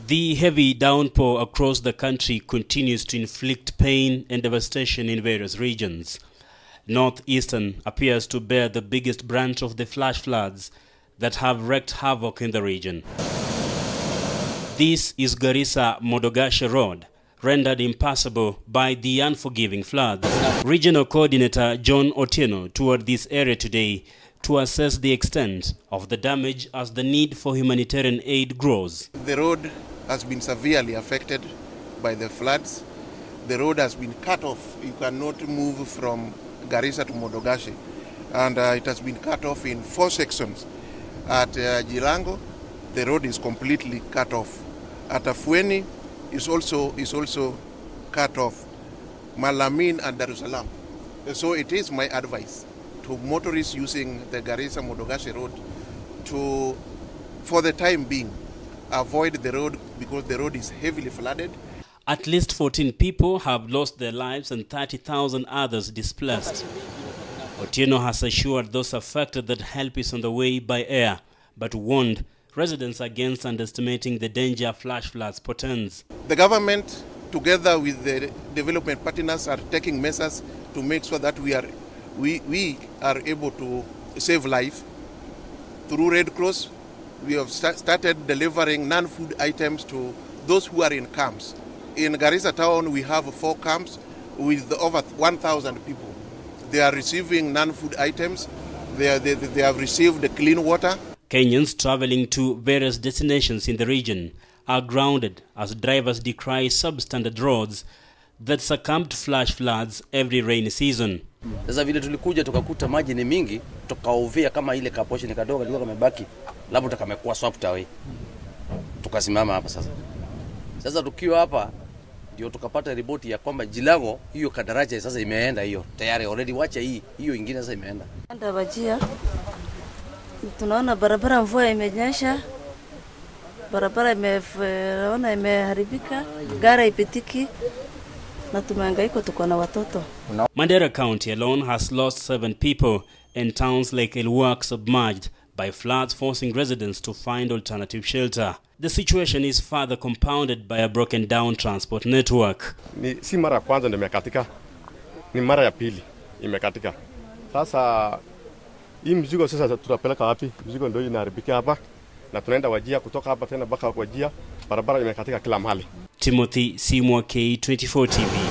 The heavy downpour across the country continues to inflict pain and devastation in various regions. Northeastern appears to bear the biggest branch of the flash floods that have wreaked havoc in the region. This is Garissa-Modogashe Road, rendered impassable by the unforgiving floods. Regional Coordinator John Otieno toured this area today to assess the extent of the damage as the need for humanitarian aid grows. The road has been severely affected by the floods. The road has been cut off. You cannot move from Garissa to Modogashe. And it has been cut off in 4 sections. At Jirango, the road is completely cut off. At Afueni is also cut off. Malamin and Dar es Salaam. So it is my advice to motorists using the Garissa-Modogashe road to, for the time being, avoid the road because the road is heavily flooded. At least 14 people have lost their lives and 30,000 others displaced. Otieno has assured those affected that help is on the way by air, but warned residents against underestimating the danger flash floods portends. The government, together with the development partners, are taking measures to make sure that we are able to save life. Through Red Cross, we have started delivering non-food items to those who are in camps. In Garissa town, we have 4 camps with over 1,000 people. They are receiving non-food items. They have received clean water. Kenyans traveling to various destinations in the region are grounded as drivers decry substandard roads that succumb to flash floods every rainy season. Sasa vile tulikuja tukakuta maji ni mingi, tukaovea kama ile kaposhi ni kadogo liko kamebaki, labda tukamekuwa swept away. Tukasimama hapa sasa. Sasa tukiwa hapa ndio tukapata ripoti ya kwamba Jilango hiyo kadaraja sasa imeenda hiyo. Tayari already wacha hiyo ingine sasa imeenda. Anda bajia. Tunaona barabara mvua imenyesha. Barabara imeharibika, gari ipitiki. Na tumehangaika tuko na watoto. Mandera County alone has lost 7 people and towns like Elwak submerged by floods, forcing residents to find alternative shelter. The situation is further compounded by a broken down transport network. Si mara kwanza ndio imekatika. Ni mara ya pili imekatika. Sasa hii mzigo sasa tutapeleka wapi? Mzigo ndio inaharibika hapa na tunaenda Wajia, kutoka hapa tena mpaka Wajia, barabara imekatika kila mahali. Timothy Simwa, K24 TV.